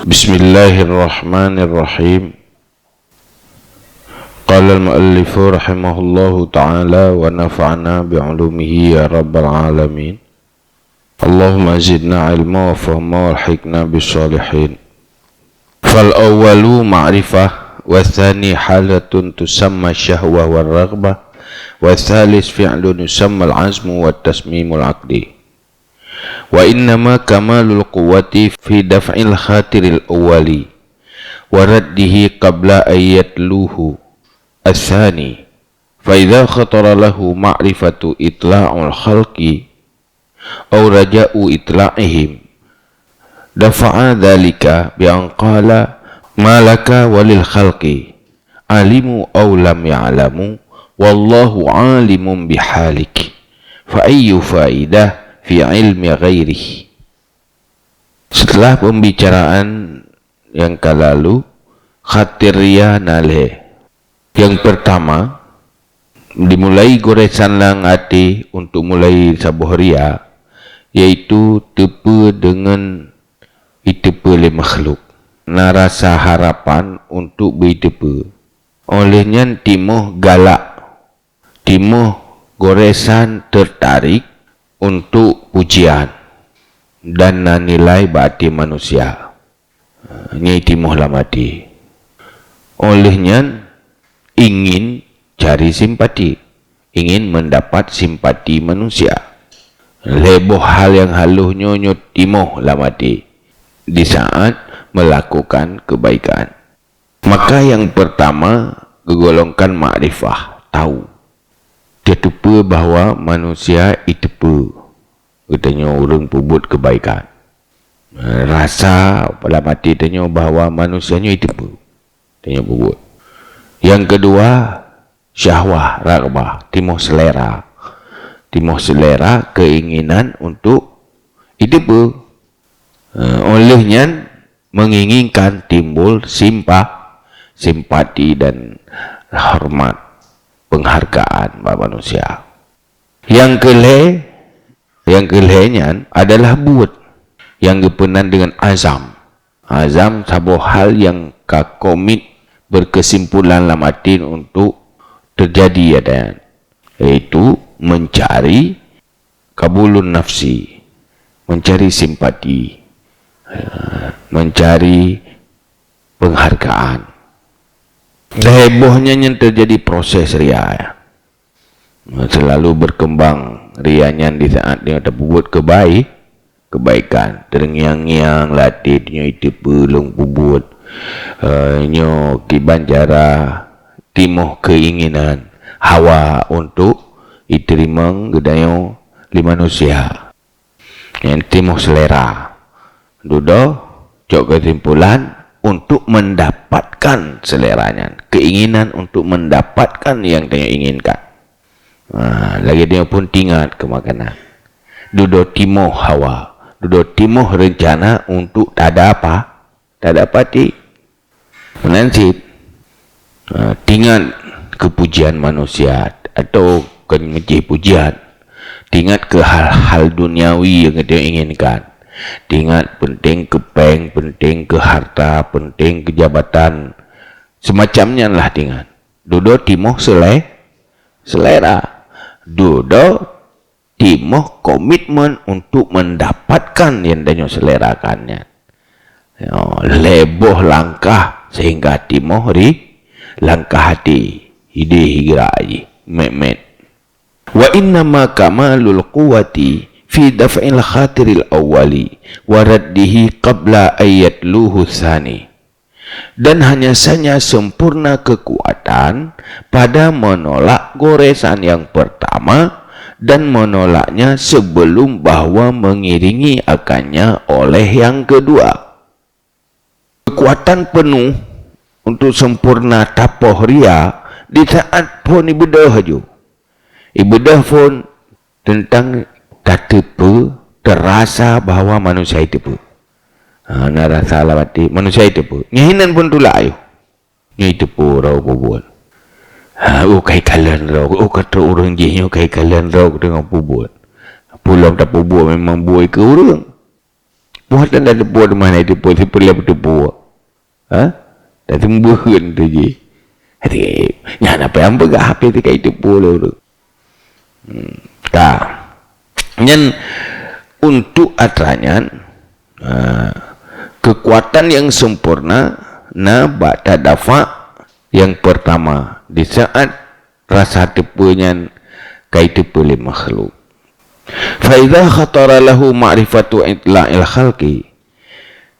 Bismillahirrahmanirrahim. Qala al-muallif rahimahullahu ta'ala wa nafa'ana bi'ulumihi ya rabbal alamin. Allahumma zidna ilma wa fahma walhikna bis-salihin. Fal awwalu ma'rifah wa thani halatun tusamma syahwah wal raghbah wa thalis fi'lun yusamma al-azmu wa tasmimul aqdi. Wa innama kamalul quwwati fi daf'il khatiril awwali wa raddihi qabla ayatluhu athani fa idza khatara lahu ma'rifatu itla'ul khalqi aw raja'u itla'ihim dafa'a dhalika bi an qala malaka walil khalqi alimu aw lam ya'lamu wallahu alimun bihalik fa ayyu faidah fi ilmi ghairihi. Setelah pembicaraan yang kalalu khatiriyah naleh, yang pertama dimulai goresan lang hati untuk mulai sabuhria, yaitu tepe dengan itepe le makhluk na rasa harapan untuk beritepe olehnya timoh galak, timoh goresan tertarik untuk pujian dan nilai bati manusia. Nyai timoh lamati olehnya ingin cari simpati, ingin mendapat simpati manusia. Leboh hal yang haluh nyonyo timoh lamati di saat melakukan kebaikan. Maka yang pertama gegolongkan makrifah, tahu. Dia tupa bahawa manusia itepe, katanya orang pubut kebaikan. Rasa pada mati tanya bahawa manusianya itepe, tanya pubut. Yang kedua syahwah, raghbah, timoh selera, keinginan untuk itepe. Olehnya menginginkan timbul simpati dan hormat, penghargaan bagi manusia. Yang kelihnya adalah buat yang kepenan dengan azam. Azam sabo hal yang komit berkesimpulan lamatin untuk terjadi ada, yaitu mencari kabulun nafsi, mencari simpati, mencari penghargaan. Hebohnya yang terjadi proses ria ya. Selalu berkembang rianya di saat dia terbuat kebaikan, terngiang-ngiang latih dia itu pelung pubut nyo kibanjara timoh keinginan hawa untuk diterima gedayo di manusia yang timoh selera dudo cok kesimpulan untuk mendapatkan seleranya, keinginan untuk mendapatkan yang dia inginkan. Lagi dia pun tingkat ke makanan. Dudo timoh hawa, dudo timoh rencana untuk tak ada pati. Menansib tingkat kepujian manusia atau kemuji pujian, tingkat ke hal-hal duniawi yang dia inginkan. Tingkat penting ke bank, penting ke harta, penting ke jabatan, semacamnya lah tingkat. Dudo timoh selera, dudo timoh komitmen untuk mendapatkan yang dia selerakannya. Leboh langkah sehingga timoh langkah hati, ide higraji, memet. Wa innama kamalul quwwati fi daf'il khatiril awwali wa raddihi qabla ayatluhu tsani. Dan hanya saja sempurna kekuatan pada menolak goresan yang pertama dan menolaknya sebelum bahawa mengiringi akannya oleh yang kedua. Kekuatan penuh untuk sempurna tapoh ria di saat pun ibadah haju. Ibadah pun tentang tepe, terasa bahawa manusia itu tepe. Narasa lawati manusia itu tepe. Nyahinan pun tulak ayo. Nyai tepe rau bubul. Kai kalian rau. Kata orang jihnya kai kalian rau dengan bubul. Pulau tak bubul memang buai ke orang. Buat dan ada buat mana itu buat seperti apa buat? Dah sembuhkan tu je. Hati, nyana apa yang begah apa itu kayak itu boleh tu. Nyan untuk atranyan kekuatan yang sempurna na ba'da dafa yang pertama di saat rasa tepunyan kayak itu boleh makhluk. Fa idza khatara lahu ma'rifatu itla'il khalqi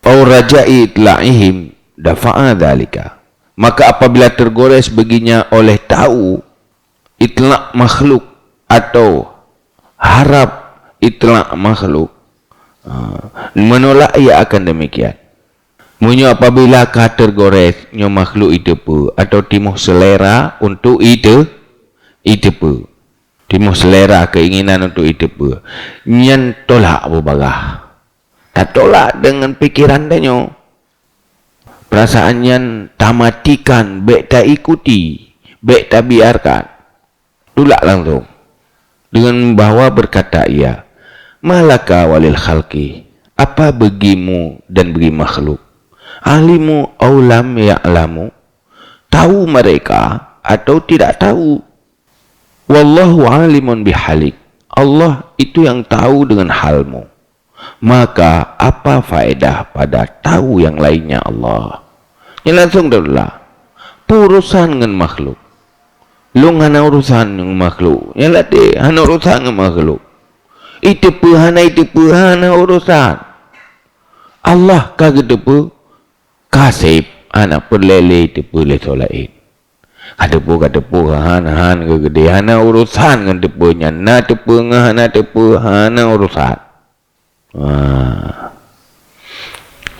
aw raja'i itla'ihim dafa'a dzalika. Maka apabila tergores baginya oleh tahu itla' makhluk atau harap itla' makhluk, menolak ia akan demikian. Munyo apabila ka tergores nyo makhluk itu pu atau timuh selera untuk itu pu. Timuh selera keinginan untuk itu pu. Nyan tolak apa bagah. Tak tolak dengan pikiran danyo. Perasaan yang tak matikan, baik tak ikuti, baik tak biarkan. Tolak langsung. Dengan bahawa berkata ia, malaka walil khalqi, apa bagimu dan bagi makhluk? Alimu aulam ya'lamu, tahu mereka atau tidak tahu? Wallahu alimun bihalik, Allah itu yang tahu dengan halmu. Maka apa faedah pada tahu yang lainnya Allah? Yang langsung dah urusan dengan makhluk. Lu hana urusan dengan makhluk. Yang latih hana urusan dengan makhluk. Itu hana urusan. Allah kagak depu kasih anak perlele itu boleh solain. Ada pu hana gede hana urusan dengan depunya. Na depu hana urusan.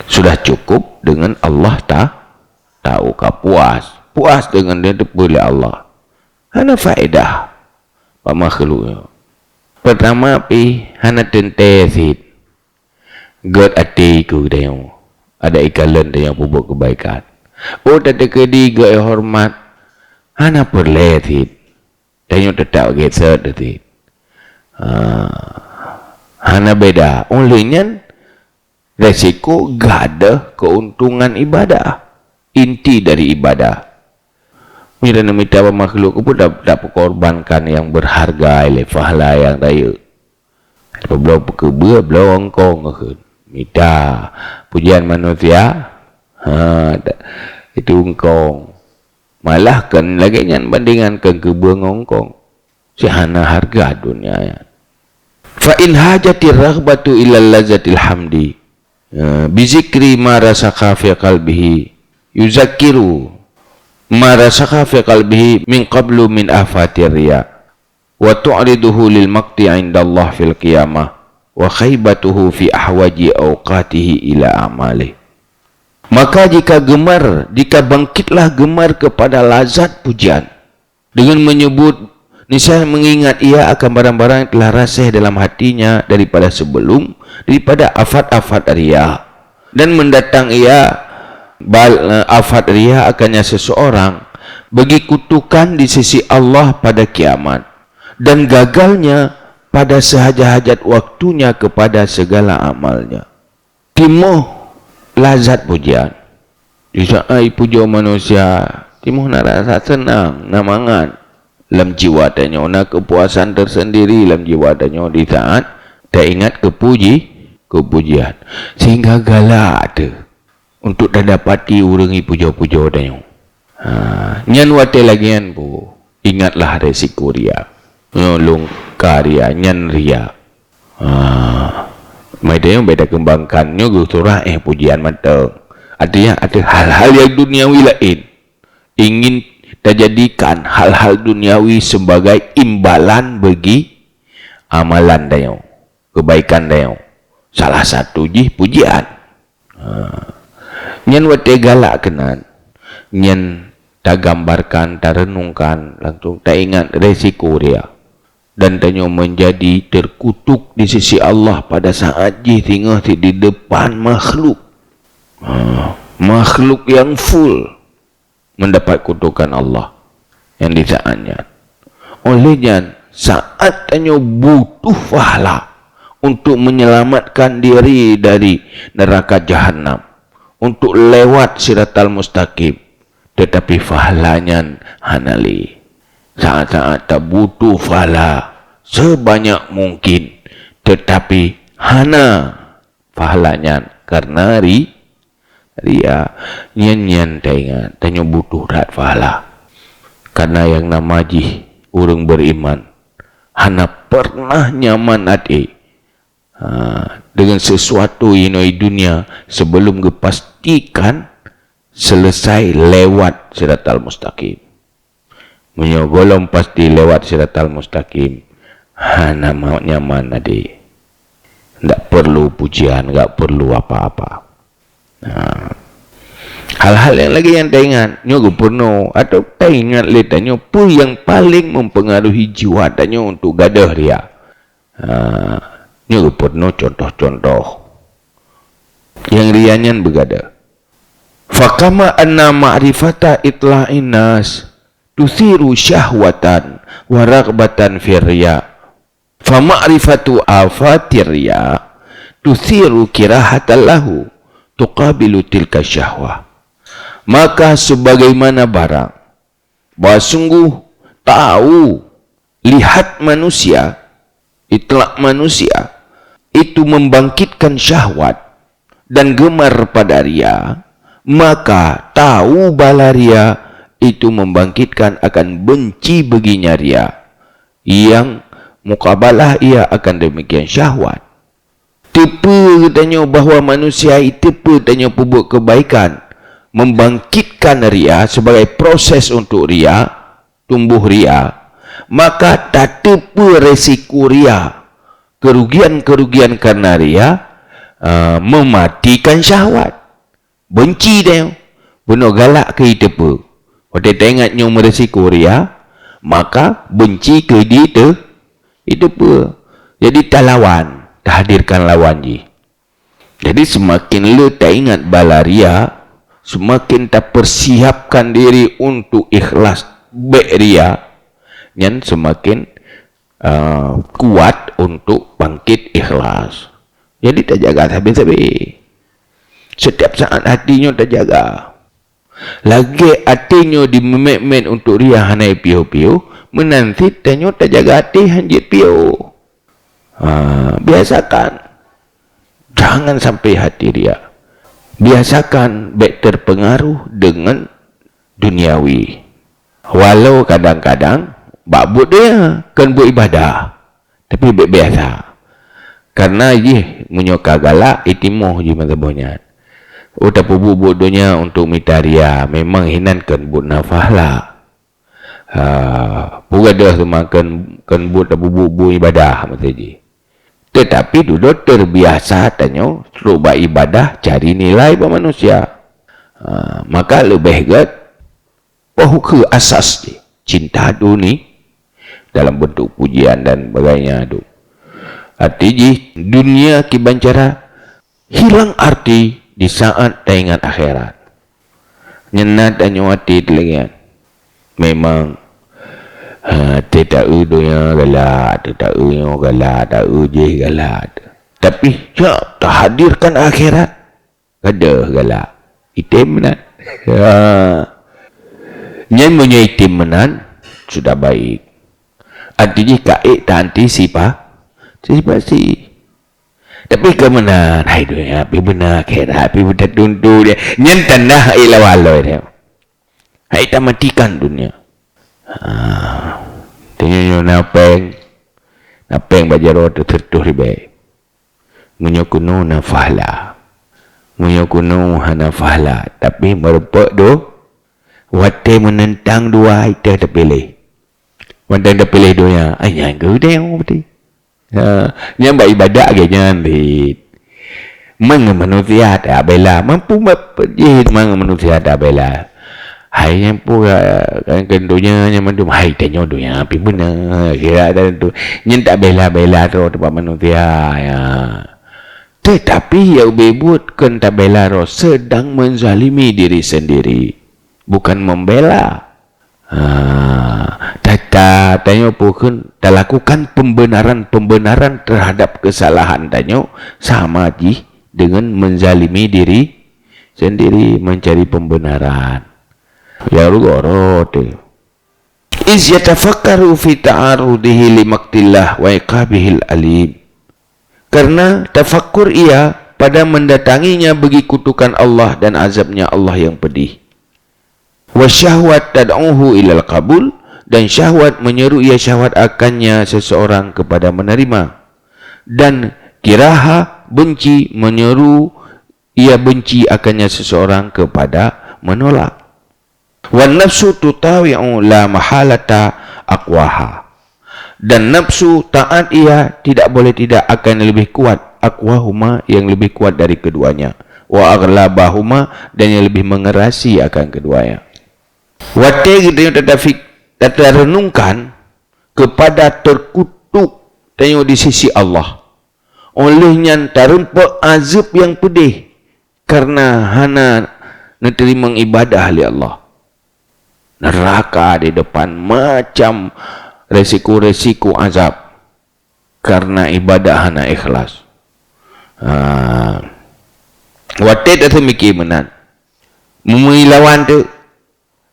Sudah cukup dengan Allah tahu kah puas dengan dia boleh Allah. Hana faedah pak makhluk. Pertama hana tentesit God atiku dia ada ikalan dia yang buat kebaikan. Tak kedi God hormat hana perletit dia tetap geser detit. Hana beda. Olehnya resiko gak ada keuntungan ibadah. Inti dari ibadah. Mira minta makhluk pun dapat korbankan yang berharga oleh pahala yang raya. Belum kebua, belum ongkong. Minta pujian manusia. Itu ongkong. Malah kan lagi yang bandingankan kebua ngongkong. Sihana harga dunia. Fa in hajatir raghbatu ila lazzatil hamdi bizikri ma rasakha fi qalbihi yuzakkiru ma rasakha fi qalbihi min qablu min afatir riya wa tu'riduhu lil maqti 'inda Allah fil qiyamah wa khaybatuhu fi ahwaji awqatihi ila amali. Maka jika bangkitlah gemar kepada lazat pujian dengan menyebut niscaya mengingat ia akan barang-barang yang telah rasih dalam hatinya daripada afat-afat riya, dan mendatang ia afat riya akannya seseorang bagi kutukan di sisi Allah pada kiamat, dan gagalnya pada sehajat-hajat waktunya kepada segala amalnya. Timuh lazat pujian. Di saat puja manusia, timuh nak rasa senang, namangan. Dalam jiwa tanya, nak kepuasan tersendiri dalam jiwa tanya di saat tak ingat kepujian. Sehingga galak ada untuk dah dapati urangi puja-puja tanya. Nyan wate lagian bu, ingatlah resiko ria. Nyolong karya, nyan ria. Mereka beda kembangkan, nyogu surah pujian mata. Artinya ada hal-hal yang duniawi lain. Ingin terjadikan hal-hal duniawi sebagai imbalan bagi amalan dayo, kebaikan dayo. Salah satu pujian. Nyan wate galak kenan, nyan tak gambarkan, tak renungkan, langsung tak ingat resiko dia, dan tanyo menjadi terkutuk di sisi Allah pada saat tinggal di depan makhluk. Makhluk yang full mendapat kutukan Allah yang di saatnya. Olehnya saat tanyo butuh pahala untuk menyelamatkan diri dari neraka jahanam, untuk lewat siratal mustaqim, tetapi fahlanya hanali. Saat-saat tak butuh fahla sebanyak mungkin, tetapi hana fahlanya karena ria. Nyan tengah tanya butuh rat fahla. Karena yang nama ji orang beriman hana pernah nyaman hati dengan sesuatu inoi dunia sebelum kepastikan selesai lewat siratal mustaqim. Menyogolong pasti lewat siratal mustaqim, hana mau nyaman hati. Tak perlu pujian, tak perlu apa-apa. Hal-hal yang lagi yang tak ingat, nyogo pernah atau tak ingat letanya apa yang paling mempengaruhi jiwa tanya untuk gadah dia. Nyogo pernah contoh-contoh yang rianya bergadah. Fakama anna ma'rifata itla'in nas tuthiru syahwatan wa raghbatan firya. Fa ma'rifatu afatir riya tuthiru kirahatan lahu tuqabilu tilka syahwah. Maka sebagaimana barang bahawa sungguh tahu, lihat manusia, itlak manusia itu membangkitkan syahwat dan gemar pada ria, maka tahu bala ria itu membangkitkan akan benci baginya ria, yang mukabalah ia akan demikian syahwat. Tipe tanya bahawa manusia itu tanya pembuat kebaikan membangkitkan ria sebagai proses untuk ria, tumbuh ria, maka tak tepa resiko ria, kerugian-kerugian karena ria, mematikan syahwat. Benci dia, benar galak ke itu pun. Waktu tengok nyo meresiko ria, maka benci ke dia itu pun. Jadi tak lawan, tak hadirkan lawan je. Jadi semakin lu tak ingat bala ria, semakin tak persiapkan diri untuk ikhlas baik ria, yang semakin kuat untuk bangkit ikhlas. Jadi tak jaga habis-habis. Setiap saat hatinya tak jaga. Lagi hatinya dimemek-mek untuk ria hanai piu-piu, menanti tanya tak jaga hati hanjit piu. Biasakan. Jangan sampai hati ria. Biasakan baik terpengaruh dengan duniawi. Walau kadang-kadang babut dia kan buat ibadah, tapi baik biasa. Karena ye menyoka galak itimoh je mazhabnya. Tapi buat dunia untuk mitaria memang hinan kan buat nafahlah. Bukan dah semakan kan buat buat ibadah macam je. Tetapi duduk terbiasa tanya cuba ibadah cari nilai pada manusia. Maka lebih baik ke asas je. Cinta tu ni dalam bentuk pujian dan sebagainya tu. Artinya dunia kibancara hilang arti di saat teringat akhirat. Nyenat dan nyuati telingan. Memang tidak dunia galak, tidak galak, tak je galak. Tapi ya tak hadirkan akhirat, ada galak. Itim menan. Yang punya itim menan sudah baik. Artinya kaik tak antisipasi. Tapi kemenan, hai dunia, api benar akhirat, api benar tuntu dia. Yang tanah ilawalo dia. Hai tak matikan dunia. Tanya napeng bajaro tertuh ribe. Menyokuno nafahla. Menyokuno hanafahla. Tapi merupak do wate menentang dua ita terpilih. Wate terpilih doya. Ayah ke dia berarti. Yang buat ibadat ke jangan di. Mana manusia tak bela. Mampu mana manusia tak bela. Hai yang pun kan dunia yang mandum hai tanya dunia api benar kira ada tu yang tak bela-bela tu tempat manusia ya. Tetapi yang bebut kan tak bela roh sedang menzalimi diri sendiri, bukan membela. Tak tanya pun dah lakukan pembenaran terhadap kesalahan tanya sama ji dengan menzalimi diri sendiri mencari pembenaran. Ya Allah tu. Iz yatafakkaru fi ta'arudihi li maktillah wa iqabihil alim. Karena tafakkur ia pada mendatanginya bagi kutukan Allah dan azabnya Allah yang pedih. Wa syahwat tad'uhu ilal qabul, dan syahwat menyeru ia syahwat akannya seseorang kepada menerima, dan kiraha benci menyeru ia benci akannya seseorang kepada menolak. Wan nafsu tutawi'u la mahalata aqwaha, dan nafsu taat ia tidak boleh tidak akan lebih kuat aqwahuma yang lebih kuat dari keduanya, wa aghlabahuma dan yang lebih mengerasi akan keduanya. Wa kita renungkan kepada terkutuk tengok di sisi Allah olehnya terempa azab yang pedih karena hana menerima ibadah oleh Allah. Neraka di depan macam resiko-resiko azab karena ibadah hana ikhlas. Watit atau mikir menan memilawan tu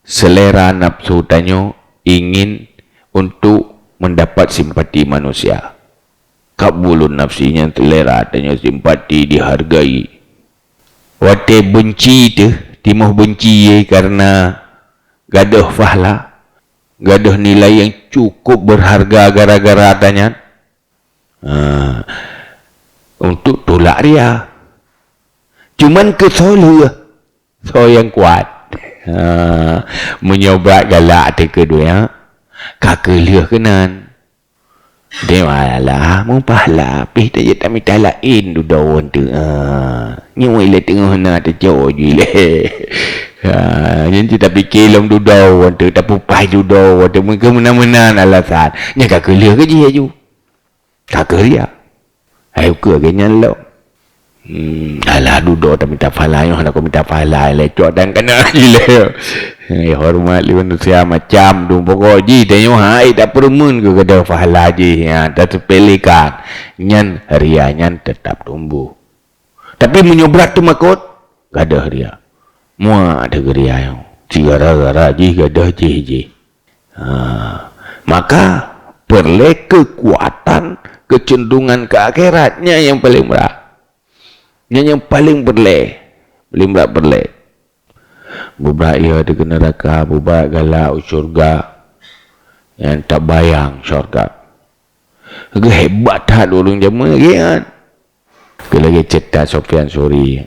selera nafsu tanyo ingin untuk mendapat simpati manusia. Kabulun nafsinya selera tanyo simpati dihargai. Wate benci tu timuh benci karena gaduh fahla, gaduh nilai yang cukup berharga gara-gara tanya untuk tolak dia. Cuman kesoleh so yang kuat. Menyobat galak te kedua kakelia kenan dia malah mau pahala pih tak jeta minta lain du daun tu nyoi le tengah na te jo ji le yang kita fikir lom du daun tu tak pupai du daun tu mungkin menan-menan alasan nya kakelia ke ji aju kakelia ai ke ganyan lo. Alah duduk tak minta pahala yang nak minta pahala lecok dan kena gila. Hormat li manusia macam tu pokok ji tengok hai tak permun ke kada pahala ji ya tak sepelekan nyan ria nyan tetap tumbuh. Tapi menyobrat tu makot kada ria. Mua ada ria yang gara-gara ji kada ji. Maka perlu kekuatan kecenderungan ke akhiratnya yang paling berat. Yang paling berleh bubrak ia ada ke neraka, bubrak galak syurga yang tak bayang syurga. Hebat tak orang jama kan. Lagi cetak Sofian Suri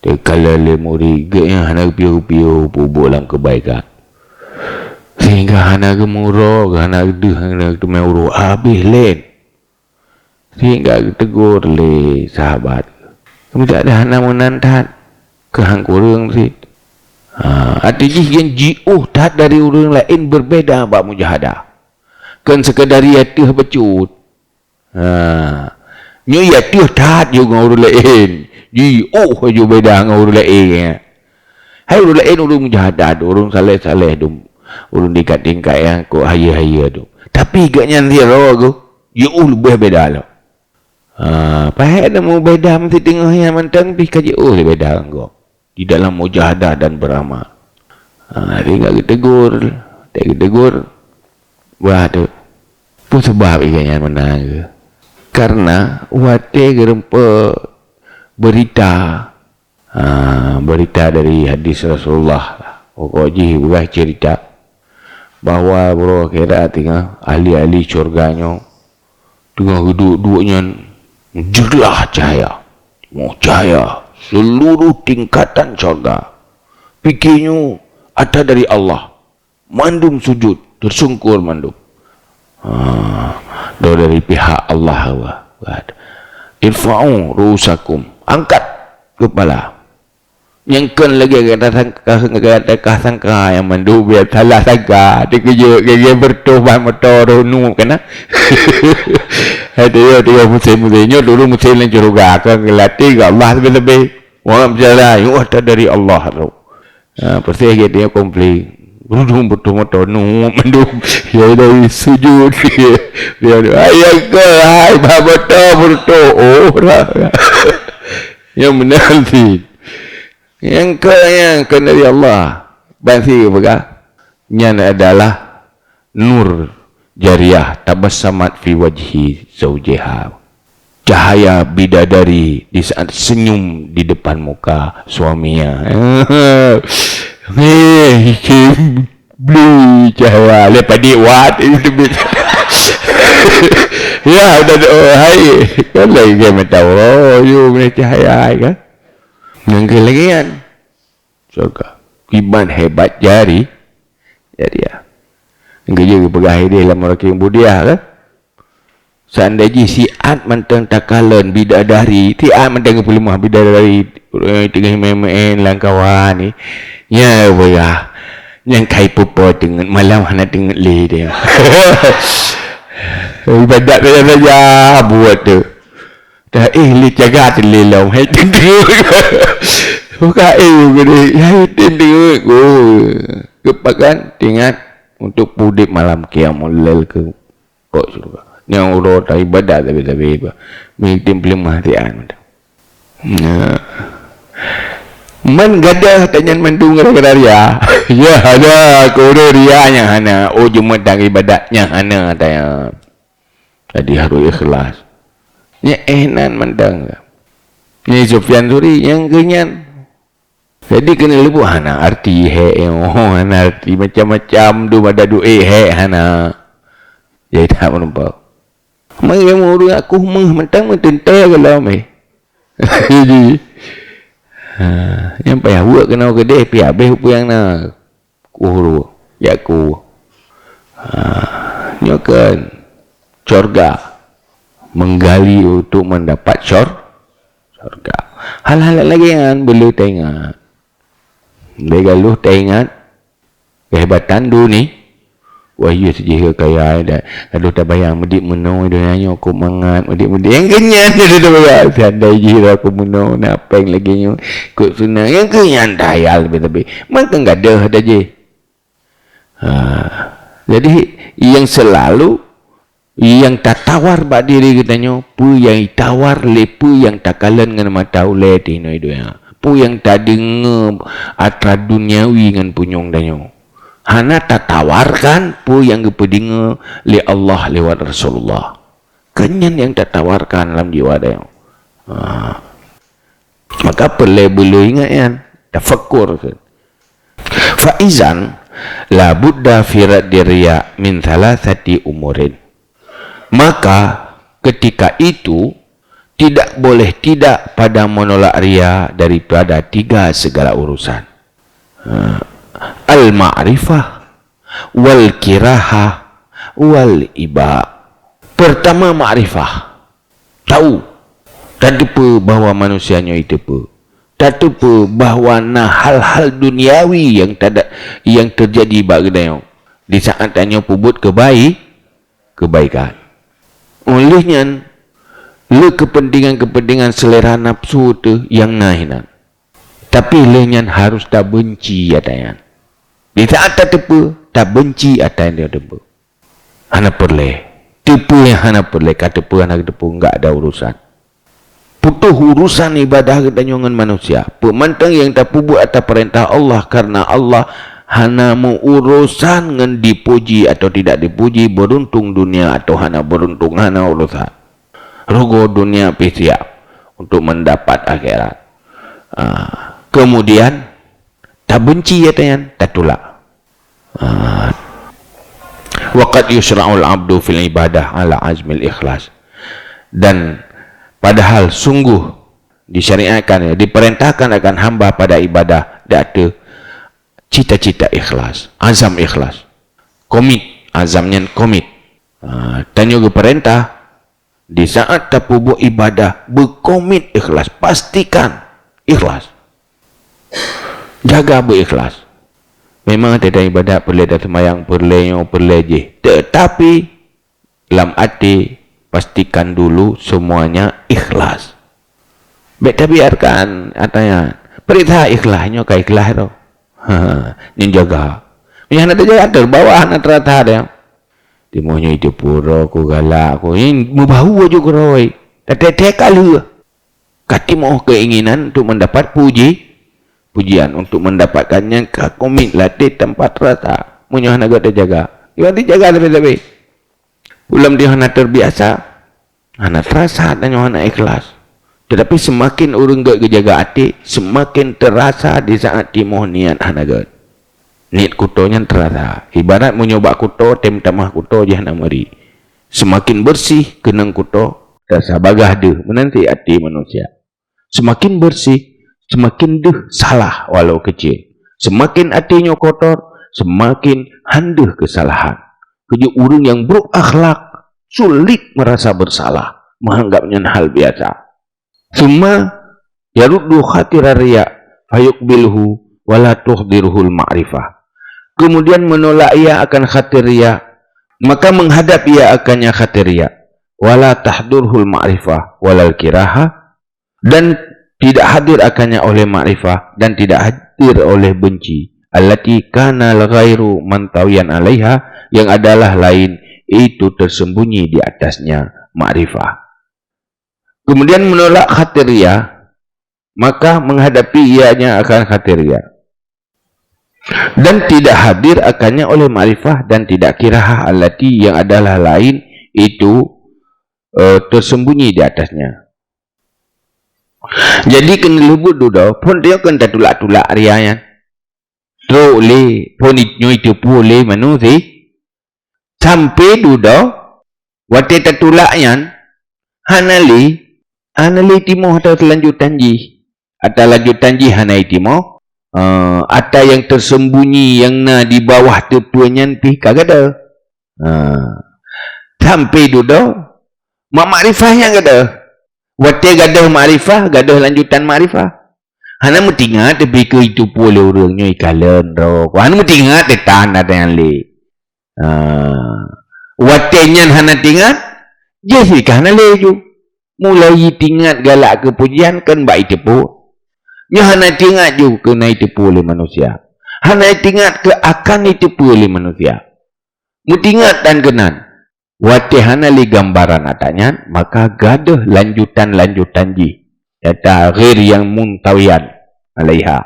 dia kala lemuri yang hana piu-piu bubuk dalam kebaikan sehingga hana gemurau hana gemurau habis len sehingga tegur le sahabat kami tak ada anak menantat kehang kurang si. Artinya yang jiuh tak dari orang lain berbeza bak mujahadah. Kan sekadar ia tuh becut. Nyo ia tuh tak juga orang lain. Jiuh aja beda dengan orang lain. Hai orang lain orang mujahadah, orang saleh-saleh tu. Orang dekat-dekat yang kok haya-haya tu. Tapi agaknya dia roh jiuh lebih beda lah. Pahit dah mau beda mesti tengah yang mantang pergi kaji beda engkau di dalam mujahadah dan beramal. Dia tak tegur buat tu pun sebab ikannya menang ke karena wate gerempa berita dari hadis Rasulullah pokoknya bukan cerita bahawa bro kira tengah ahli-ahli syurganya tengah duduk-duduknya jelas cahaya seluruh tingkatan syurga fikirnya ada dari Allah mandum sujud tersungkur mandum dari pihak Allah irfa'u rusakum angkat kepala nyangkan lagi kata sangka yang mandu biar salah sangka dia kerja bertobat motor nu kena dia musim-musimnya dulu musim yang juga akan ngelatih ke Allah lebih-lebih orang berjalan yang ada dari Allah tu persis dia komplit Berudung betul-betul mendung ya dari sujud dia ayah ke hai betul oh dah yang menanti yang ke dari Allah bansi apa yang adalah nur jariah tabassamat fi wajhi zawjiha, cahaya bidadari di saat senyum di depan muka suaminya. Blue cahaya lepas dia what itu ya udah hai kan lagi game tahu oh you punya cahaya kan yang kelegian surga kiban hebat jari jadi ya enggak juga pegahi dia dalam orang yang budiah kan seandainya si at mentang takalan bidadari ti at mentang pelimah bidadari tengah main langkawan ni ya boya yang kai pupo dengan malam hana dengan le dia ibadat saja buat tu dah li jaga tu le long hai tentu buka gede hai tentu kepakan tingat untuk pudip malam kiamul lail ke kok surga yang urut ibadat tapi mitim pelimah tian nah man gadah tanyan mendung gara-gara ria ya ada kode rianya hana oh cuma tang ibadatnya hana tanya jadi harus ikhlas nya ehnan mendang ni Sufyan Suri yang kenyan jadi kena lebu hana arti he oh hana arti macam-macam du pada du he hana jadi tak menumpak mai yang urus aku mentang mententai kalau mai jadi yang payah buat kena kedai pi habis apa yang nak kuhuru ya ku nyokan surga menggali untuk mendapat surga hal-hal lagi yang belum tengok begaluh tengok kehebatan dunia wahyu sejih kaya dah aduh tak bayang medik menong dia nanya aku mangat medik yang kenyan dia dah bayang sandai jira aku menong nak apa yang lagi nyo kok senang yang kenyan dayal tapi maka enggak ada je jadi yang selalu yang tak tawar bak diri katanya pu yang tawar lepu yang takalan dengan mata ule tino itu ya pu yang tak dengar atra duniawi dengan punyong danyo hana tak tawarkan pu yang kepedinga li Allah lewat Rasulullah kenyan yang tak tawarkan dalam jiwa dia maka perlu ingat kan tafakkur faizan la budda fi raddi riya min thalathati umurin maka ketika itu tidak boleh tidak pada menolak riya daripada tiga segala urusan al-ma'rifah wal kirahah wal iba. Pertama ma'rifah, tahu tak apa bahawa manusianya itu apa tak apa bahawa hal-hal duniawi yang yang terjadi bagainya di saat tanya pubut kebaikan olehnya le kepentingan selera nafsu tu yang nahinan tapi lenyan harus tak benci atanya di saat tak tepu, tak benci atas yang dia tepu. Hana perle. Tepu yang hana perle. Kata tepu, hana tepu. Enggak ada urusan. Putuh urusan ibadah kedanyangan manusia. Pemantang yang tak buat atas perintah Allah. Karena Allah hana mau urusan dengan dipuji atau tidak dipuji. Beruntung dunia atau hana beruntung. Hana urusan. Rugo dunia siap untuk mendapat akhirat. Kemudian, tak benci ya tayan, tak tolak. Waqad yusra'ul abdu fil ibadah ala azmil ikhlas. Dan padahal sungguh disyariatkan, diperintahkan akan hamba pada ibadah datu cita-cita ikhlas, azam ikhlas. Komit, azamnya komit. Tanya ke perintah di saat tapubu ibadah berkomit ikhlas, pastikan ikhlas. Jaga berikhlas. Memang ada ibadat perle dan semayang perle je. Tetapi dalam hati pastikan dulu semuanya ikhlas. Beta biarkan atanya perintah ikhlasnya ke ikhlas tu. Ni jaga. Yang nak terjaga terbawah nak terata dia. Timohnya itu pura ku galak ku. Ini membau aja ku roi. Tetek kali. Katimoh keinginan untuk mendapat pujian untuk mendapatkannya komit latih tempat rata. Munyo nak terjaga. Dia dijaga lebih-lebih. Ulam dia nak terbiasa. Anak terasa dan anak ikhlas. Tetapi semakin orang gak jaga hati, semakin terasa di saat timoh niat anak. Niat kutonya terasa. Ibarat menyoba kuto, tem tamah kuto je nak mari. Semakin bersih kenang kuto, rasa bagah deh menanti hati manusia. Semakin bersih, semakin deh salah walau kecil. Semakin hatinya kotor, semakin handeh kesalahan. Kerja orang yang berakhlak sulit merasa bersalah, menganggapnya hal biasa. Summa yaruddu khatira riya fayuqbilhu wala tuhdirhul ma'rifah. Kemudian menolak ia akan khatir riya, maka menghadap ia akannya khatir riya, wala tahdurhul ma'rifah walal kiraha, dan tidak hadir akannya oleh ma'rifah dan tidak hadir oleh benci. Allati kana al-ghairu mantawiyan 'alaiha, yang adalah lain itu tersembunyi di atasnya ma'rifah. Kemudian menolak khatiriyah, maka menghadapi ianya akan khatiriyah. Dan tidak hadir akannya oleh ma'rifah dan tidak kirahah allati, yang adalah lain itu tersembunyi di atasnya. Jadi kena lubut dulu pun dia kan tertulak-tulak riayan. Boleh pun itu boleh manusia. Sampai dulu waktu tertulaknya hanali timoh atau lanjutan ji. Atau lanjutan ji hanai timoh. Atau yang tersembunyi yang na di bawah tepuannya pi kagada. Sampai dulu makrifahnya kagada. Waktu gadah makrifah, gadah lanjutan makrifah. Hana mesti ingat tapi ke itu boleh orangnya ikalan rok. Hana mesti ingat detan ada yang le. Waktunya hana tingat, jadi hana le ju. Mulai tingat galak kepujian kan baik tepu. Nya hana tingat ju kena ditepu oleh manusia. Hana tingat ke akan ditepu oleh manusia. Mutingat dan kenan. Waktu hana li gambaran atanya, maka gadah lanjutan ji. Data ghair yang muntawiyan alaiha.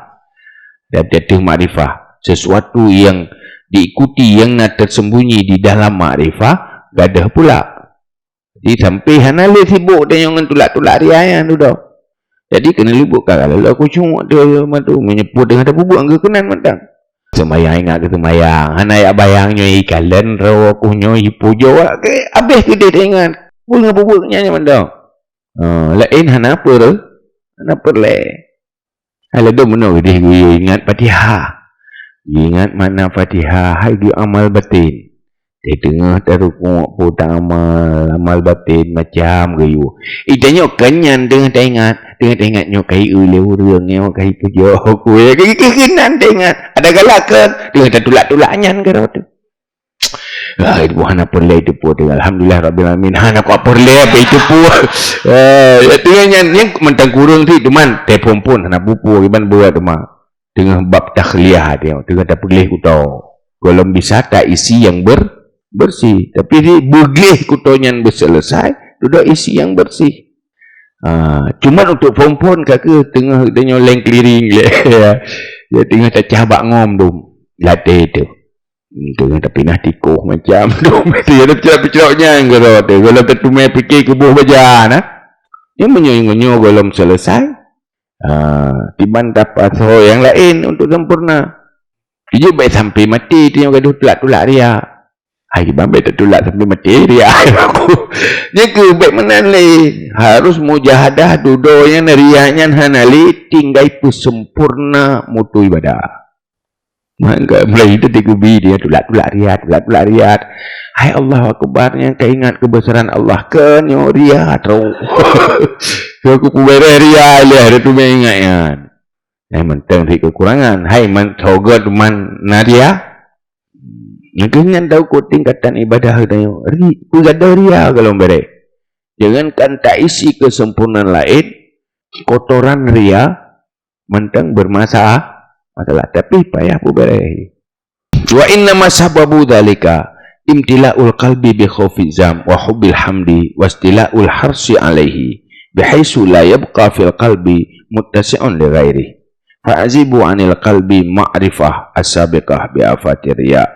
Data ma'rifah. Sesuatu yang diikuti yang nak tersembunyi di dalam ma'rifah, gadah pula. Jadi sampai hanale sibuk dan yang tulak-tulak riayan tu dah. Jadi kena libut kalau aku cuma dia matu menyebut dengan ada bubuk angka kenan matang. Semayang ingat ke semayang. Hana ya bayangnya ikalan raw aku nyoi pujo ke habis ke dia ingat. Bubuk-bubuknya matang. Lain hana apa tu? Hana perle. Hala do meno dia ingat Fatihah. Ingat mana Fatihah hai dia amal batin. Di tengah terukuk putang amal batin macam gayu. Itanya kenyan dengan tengah nyokai ule urangnya kai pujo aku ya kenan tengah ada galakan dengan tertulak-tulaknya karo tu. Ah itu hana perle itu pu alhamdulillah rabbil alamin hana ko perle apa itu pu. Ya tengahnya yang mentang kurang tu teman telefon pun hana bupu iban buat rumah. Tengah bab takhliyah dia tengah tak perle ku tahu. Kalau bisa tak isi yang bersih, tapi di beglih kutonya berselesai, sudah isi yang bersih. Cuman untuk perempuan kakak tengah dia leng clearing ya. Dia tengah tak cabak ngom tu latih tu. Tengah tak pinah tikuh macam tu. Dia ada picelok-piceloknya kalau tertumai fikir kubuh baja nah. Dia menyo-menyo belum selesai. Tiban dapat yang lain untuk sempurna. Dia baik sampai mati dia gaduh tulak-tulak dia. Hai bambe tertulak sampai mati dia aku. Dia ke baik menali harus mujahadah dudonya narianya hanali tinggai pu sempurna mutu ibadah. Maka mulai itu dikubi dia tulak-tulak riat. Hai Allah akbarnya keingat kebesaran Allah kan yo riat ro. Aku kubere riat dia tu mengingatnya. Hai mentang di kekurangan, hai mentogot man nadia. Jangan tahu ko tingkatan ibadah tayo. Ku gada ria kalau mere. Jangan kan tak isi kesempurnaan lain, kotoran ria mentang bermasalah, tapi payah pu bere. Wa inna ma sababu dhalika imtila'ul qalbi bi khawfi zam wa hubbil hamdi wa istila'ul harsi alaihi bihaisu la yabqa fil qalbi muttasi'un li ghairi fa'azibu 'anil qalbi ma'rifah as-sabiqah bi afati riya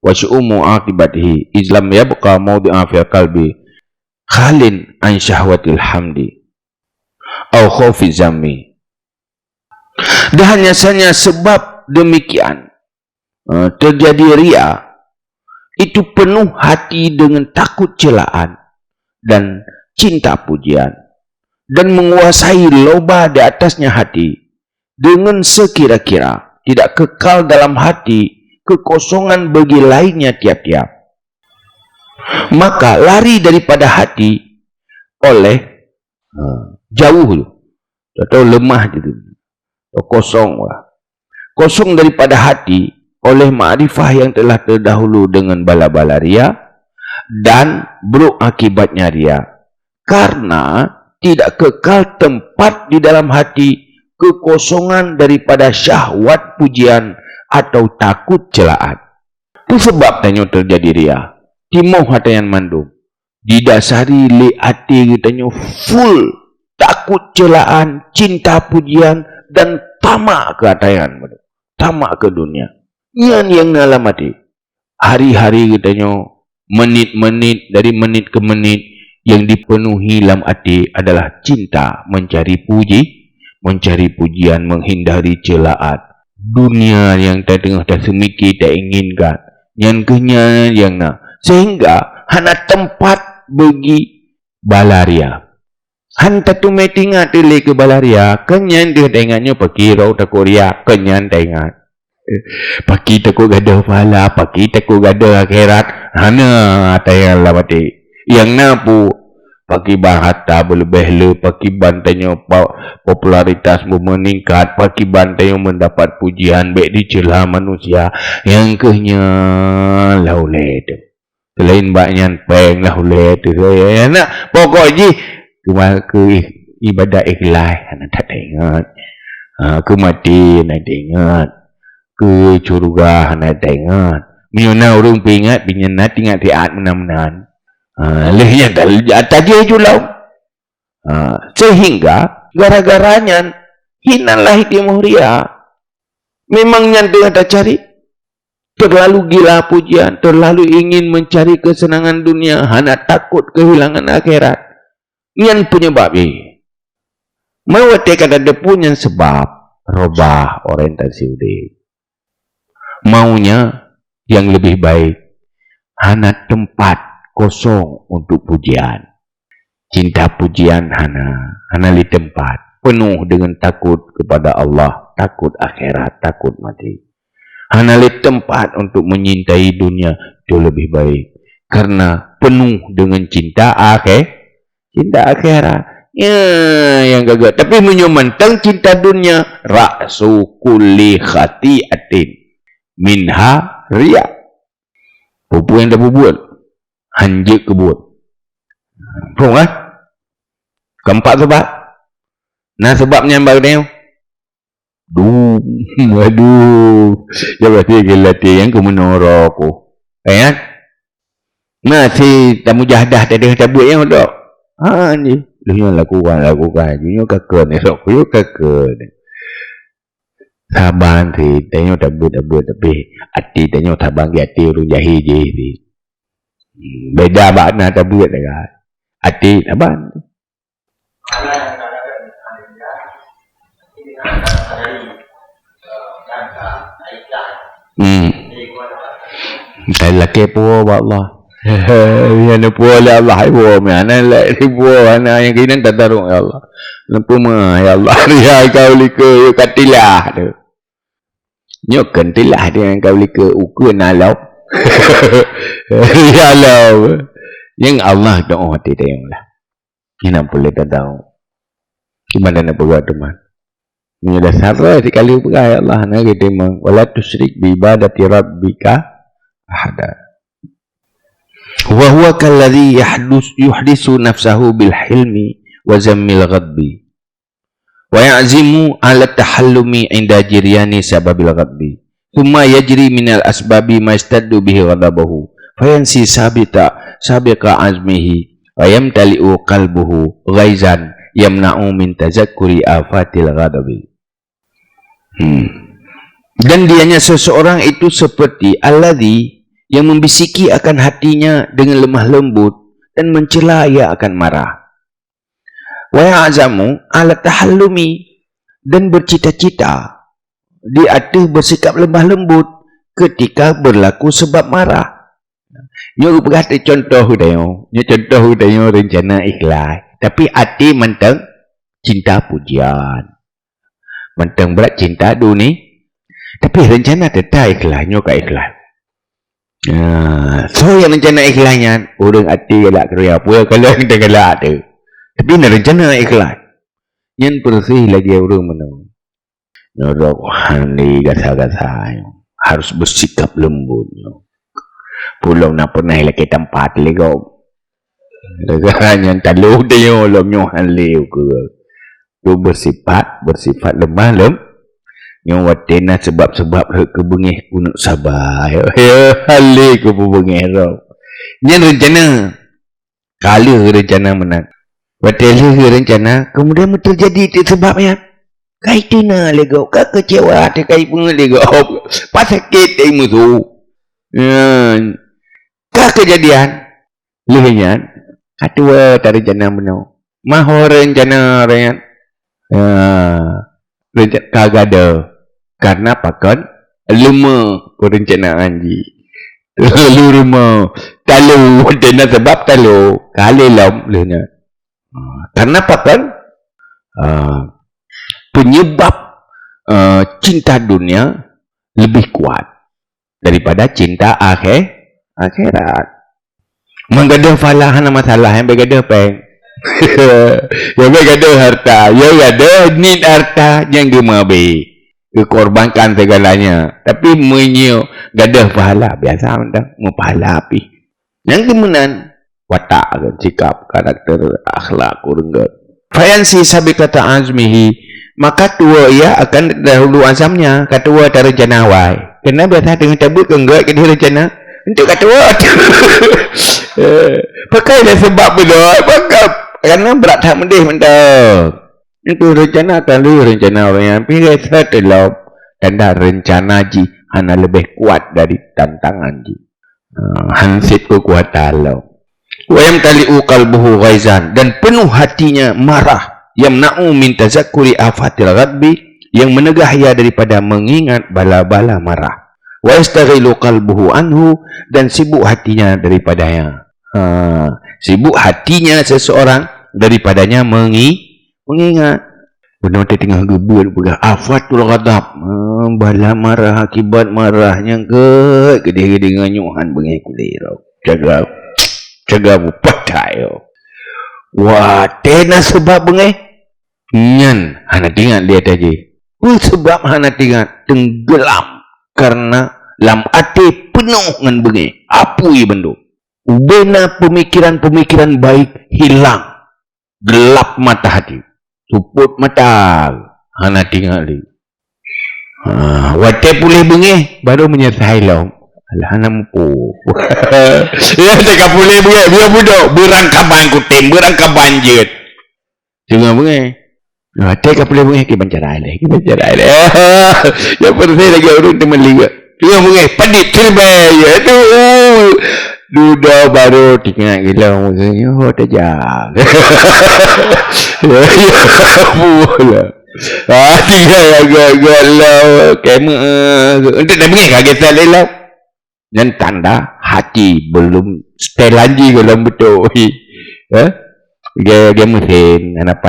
wa syu'umu aqibatihi izlam yabqa mawdi'a fil qalbi khalin an syahwatil hamdi au khawfi zammi. Dan hanya saja sebab demikian terjadi riya itu penuh hati dengan takut celaan dan cinta pujian dan menguasai loba di atasnya hati dengan sekira-kira tidak kekal dalam hati kekosongan bagi lainnya tiap-tiap. Maka lari daripada hati oleh jauh atau lemah gitu, kosong lah. Kosong daripada hati oleh ma'rifah yang telah terdahulu dengan bala-bala riya dan buruk akibatnya riya karena tidak kekal tempat di dalam hati kekosongan daripada syahwat pujian atau takut celaan. Itu sebab tanya terjadi riya. Timoh hatayan mandum didasari li hati kitanya full takut celaan, cinta pujian dan tamak ke hatayan mandum, tamak ke dunia. Yang dalam hati hari-hari katanya, menit-menit, dari menit ke menit yang dipenuhi dalam hati adalah cinta mencari puji, mencari pujian, menghindari celaan dunia yang tak tengah tak semiki tak inginkan yang kenyang yang nak sehingga hana tempat bagi balaria. Hanta tu metingat tili ke balaria kenyang dia tengahnya pakirau tak korea kenyang tengah paki takut gada pahala, paki takut gada akhirat. Hana tayang lah mati. Yang napu paki bahata berlebih le, paki bantainya popularitas meningkat, paki bantainya mendapat pujian baik dicela manusia. Yang kehnya lauleh tu. Selain banyak peng lauleh tu. Nak pokoknya ke ibadah ikhlas hana tak ingat. Ke mati nak ingat. Ke curga hana ingat miona urung pingat binyana tingat tiat menan-menan lehnya tadi ajulau sehingga gara-garanya hinalah hikmah riya memang nyante tak cari terlalu gila pujian, terlalu ingin mencari kesenangan dunia, hana takut kehilangan akhirat. Yang penyebab ini mawate kada ada punya sebab robah orientasi udah maunya yang lebih baik hana tempat kosong untuk pujian, cinta pujian hana di tempat penuh dengan takut kepada Allah, takut akhirat, takut mati. Hana di tempat untuk menyintai dunia itu lebih baik karena penuh dengan cinta akhirat yang gagal. Tapi menyumantang cinta dunia ra'su kulli khati'atin minha riya. Pupu yang dah buat hanjik kebut. Faham kan? Keempat sebab. Nah sebabnya yang baru waduh. Ya berarti gelati yang ke menara aku. Kan? Nah si tamu jahadah tadi dah buat yang ada. Ni. Dia lakukan. Dia kakak ni. Sok dia kakak ni. Saban thì tanya tak buat tapi hati tanya saban ke hati orang jahil je ni. Beda makna tak buat dah. Hati saban. Saya laki po Allah. Yang po oleh Allah ibu mana lagi po mana yang kini tak taruh ya Allah. Lampu mah ya Allah dia kau lika katilah tu. Nyok kentilah dia kau lika ukur nalau. Ya Allah. Yang Allah doa hati dia lah. Kita boleh tak tahu. Gimana nak buat teman? Ini dah sabar sekali ya Allah nak kita mah wala tusyrik bi ibadati rabbika ahada. Wa huwa kalladhi yuhdisu nafsahu bil hilmi wa zammil ghadbi wa ya'zimu ala tahallumi inda jiryani sababil ghadbi thumma yajri minal asbabi ma yastaddu bihi ghadabahu fayansi sabiqa azmihi wa yamtali'u qalbuhu ghaizan yamna'u min tazakkuri afatil ghadabi. Dan dianya seseorang itu seperti alladhi yang membisiki akan hatinya dengan lemah lembut dan mencela ia akan marah. Wa ya'zamu ala tahallumi, dan bercita-cita di atas bersikap lemah lembut ketika berlaku sebab marah. Nyo berkata contoh dia rencana ikhlas, tapi hati mentang cinta pujian, mentang berat cinta dunia, tapi rencana tetap ikhlas, nyo kat ikhlas. So yang rencana ikhlasnya orang hati galak kerja apa kalau kita galak ada, tapi nak rencana ikhlas yang bersih lagi orang mana nyorok handi gasa-gasa harus bersikap lembut. Pulau nak pernah lagi tempat lego yang talu dia lomnyo haleu ke tu bersifat lemah yang watena sebab-sebab ke bengih kunuk sabar hale ke bengih ro nyen rencana kala rencana menang watela rencana kemudian terjadi itu sebabnya kaituna lego ka kecewa te kai pun lego pasakit ai musuh ka kejadian lehnya atua tak rencana menang maho rencana rencana kagada karena pakan luma perencanaan ji terlalu rumah talu dena sebab talu kali lam lena karena pakan penyebab cinta dunia lebih kuat daripada cinta akhirat. Menggadah falah hana masalah yang bergadah peng yang bergadah harta yang ada nid harta yang gemabe dikorbankan segalanya, tapi menyo gadah pahala biasa mentang mau pahala api yang kemudian watak sikap karakter akhlak kurangga fayansi sabiqata azmihi, maka tua ia akan dahulu azamnya katua dari janawai kena biasa dengan cabut enggak ke dia rencana untuk katua pakailah sebab benda pakap karena berat tak mendih mentang itu rencana kali rencana orang yang pilih setelah dan dah rencana ji hanya lebih kuat dari tantangan ji hansip kekuatan lo wa yamtali'u qalbuhu ghaizan, dan penuh hatinya marah yamna'u min tazakkuri afatil ghadbi, yang menegah ia daripada mengingat bala-bala marah, wa yastaghilu qalbuhu anhu, dan sibuk hatinya daripadanya sibuk hatinya seseorang daripadanya mengingat benar tengah gebur pula afatul ghadab bala marah akibat marahnya ke dia dengan nyuhan bengai kulirau jaga bupatai wah tena sebab bengai nyan hana tingat lihat aja sebab hana tingat tenggelam karena lam ati penuh dengan bengai apui bendu ubena pemikiran-pemikiran baik hilang, gelap mata hati, tuput mata hana tinggali wate pulih bengih baru menyesai lo alah hana mupu ya teka pulih bengih dia budak berangkaban kutim berangkaban jet tengah bengih wate ka pulih bengih ki bancarai le ya persai lagi orang teman liga tengah bengih padit terbaik ya tu duda baru tinggal gila maksudnya tajam pula tinggal agak-agak lau kemah untuk dah pergi kaget tak lelau dan tanda hati belum stay lagi kalau betul dia mesin anak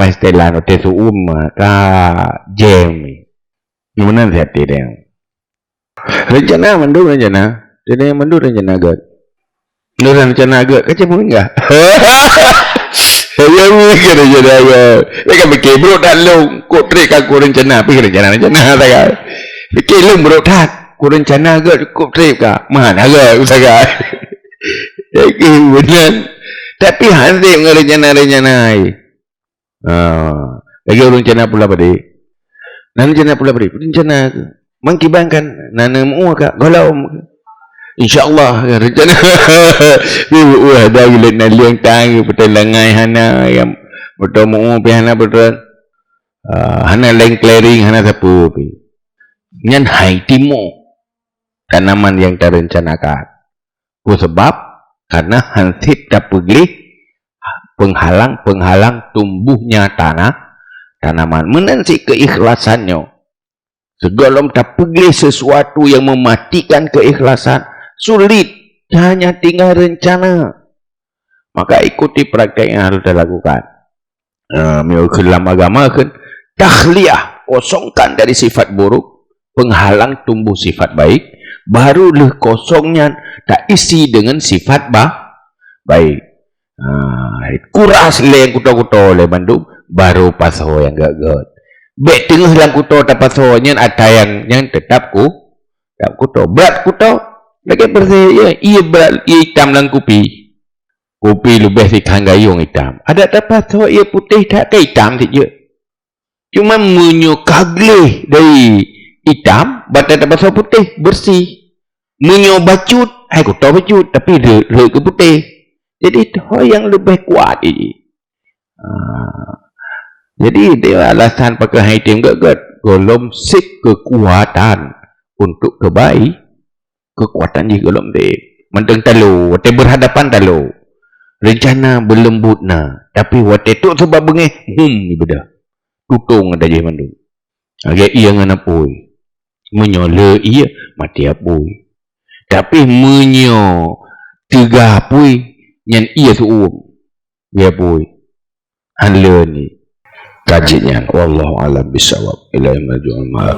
stay lah notis umma ka jam gimana hati dia rencana mandung rencana jadi yang menurut rencana agak rencana agak kacau mungkin enggak saya mungkin rencana agak mereka fikir bro tak long kok trik aku rencana fikir rencana tak kan fikir long bro tak aku rencana agak kok trik kak mana agak usaha benar tapi hansi dengan rencana lagi rencana pula pada rencana pula pada rencana mengkibankan nanamu ka galau insyaallah rencana ada gila naliang tang betul langai hana yang betul mu piana betul hana lain clearing hana sapu pi nyan hai timo tanaman yang terencanakan sebab karena hansip dapugli penghalang tumbuhnya tanaman menansi keikhlasannya segala dapugli sesuatu yang mematikan keikhlasan sulit, hanya tinggal rencana. Maka ikuti praktek yang harus dilakukan. Dalam agama kan takhliyah, kosongkan dari sifat buruk, penghalang tumbuh sifat baik, barulah kosongnya tak isi dengan sifat baik. Kuras le yang kuto-kuto le Bandung, baru paso yang gagal. Bek tengah dalam kuto tak pasonya ada yang tetap kuto, berat kuto. Lagi bersih, ia berat, ia hitam dalam kopi lebih sikang gayung hitam. Ada dapat so ia putih tak ke hitam saja. Cuma menyukaglih dari hitam, batas dapat so putih bersih. Menyobacut, aku tahu bacut, tapi re ke putih. Jadi itu yang lebih kuat ini. Jadi dia alasan pakai hitam gak golom sik kekuatan untuk kekuatan di golom dia mendeng talu wate berhadapan talu rencana berlembut na tapi wate tu sebab bengeh ni beda tutung ada je mandung agak ia ngana pui menyola ia mati apui tapi menyo tiga pui nyan ia suum dia pui hanle ni kajian wallahu alam bisawab ila majul ma